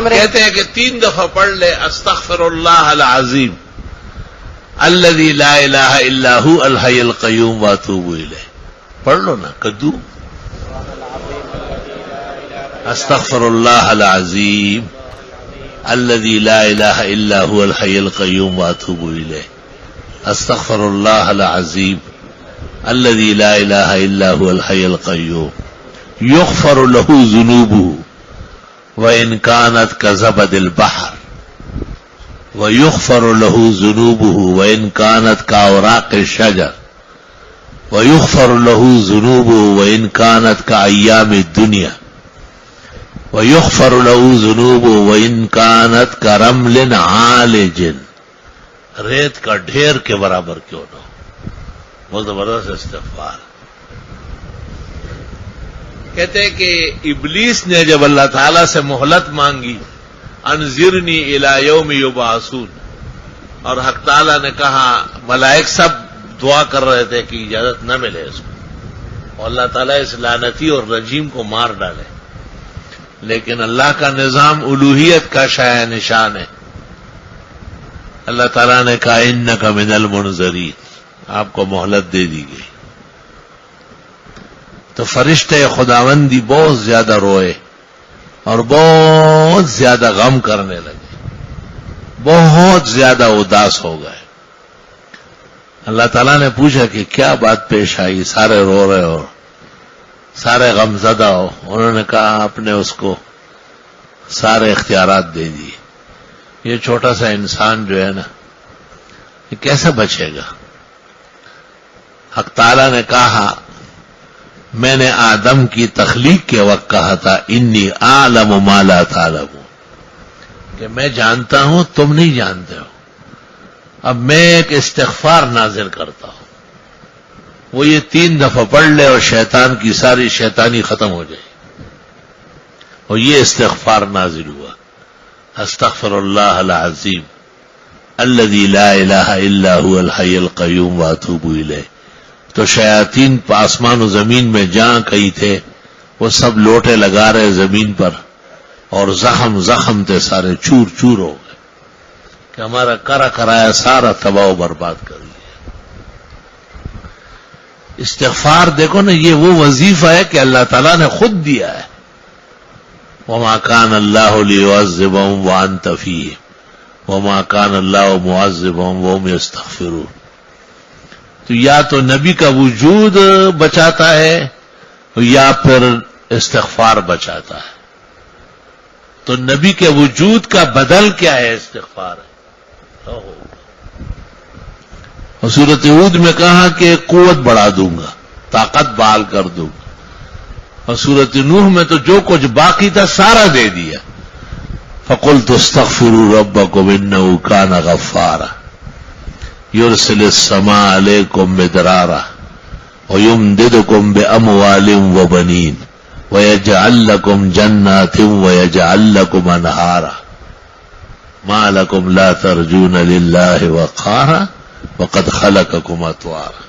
کہتے ہیں کہ 3 دفعہ پڑھ لے استغفر اللہ العظیم الذی لا الہ الا هو الحی القیوم واتوب الیہ. پڑھ لو نا کدو استغفر اللہ العظیم الذی لا الہ الا هو الحی القیوم واتوب الیہ. استغفر اللہ العظیم الذی لا الہ الا هو الحی القیوم یغفر له ذنوبه وإن كانت كزبد البحر ويغفر له ذنوبه وإن كانت كأوراق الشجر ويغفر له ذنوبه وإن كانت كأيام الدنيا ويغفر له ذنوبه وإن كانت كرمل عالج. ریت کا ڈھیر کے برابر کیوں نہ ہو. بہت زبردست استغفار. کہتے ہیں کہ ابلیس نے جب اللہ تعالیٰ سے مہلت مانگی انذرنی الی یوم یبعثون، اور حق تعالیٰ نے کہا ملائک سب دعا کر رہے تھے کہ اجازت نہ ملے اس کو اور اللہ تعالیٰ اس لعنتی اور رجیم کو مار ڈالے، لیکن اللہ کا نظام الوہیت کا شایع نشان ہے. اللہ تعالیٰ نے کہا انک من المنذرین، آپ کو مہلت دے دی گئی. تو فرشتے خداوندی بہت زیادہ روئے اور بہت زیادہ غم کرنے لگے، بہت زیادہ اداس ہو گئے. اللہ تعالیٰ نے پوچھا کہ کیا بات پیش آئی، سارے رو رہے ہو، سارے غم زدہ ہو. انہوں نے کہا آپ نے اس کو سارے اختیارات دے دیے. یہ چھوٹا سا انسان جو ہے نا یہ کیسے بچے گا. حق تعالیٰ نے کہا میں نے آدم کی تخلیق کے وقت کہا تھا انی اعلم ما لا تعلمون، کہ میں جانتا ہوں تم نہیں جانتے ہو. اب میں ایک استغفار نازل کرتا ہوں، وہ یہ 3 دفعہ پڑھ لے اور شیطان کی ساری شیطانی ختم ہو جائے. اور یہ استغفار نازل ہوا استغفر اللہ العظیم الذی لا الہ الا هو الحی القیوم واتوب الیہ. تو شیاطین آسمان و زمین میں جہاں کہیں تھے وہ سب لوٹے لگا رہے زمین پر، اور زخم زخم تھے، سارے چور چور ہو گئے کہ ہمارا کرا کرایا سارا تباہ و برباد کر لیا. استغفار دیکھو نا، یہ وہ وظیفہ ہے کہ اللہ تعالیٰ نے خود دیا ہے. وما كان الله ليعذبهم وانت فيهم وما كان الله معذبهم وهم يستغفرون. تو یا تو نبی کا وجود بچاتا ہے یا پھر استغفار بچاتا ہے. تو نبی کے وجود کا بدل کیا ہے؟ استغفار ہے. اور سورۃ ہود میں کہا کہ قوت بڑھا دوں گا، طاقت بحال کر دوں گا. اور سورۃ نوح میں تو جو کچھ باقی تھا سارا دے دیا. فقلت استغفروا ربکم انه کان غفارا یرسل السماء علیکم مدرارا ویمددکم باموال وبنین ویجعل لکم جنات ویجعل لکم انہارا ما لکم لا ترجون للہ وقارا وقد خلقکم اطوارا.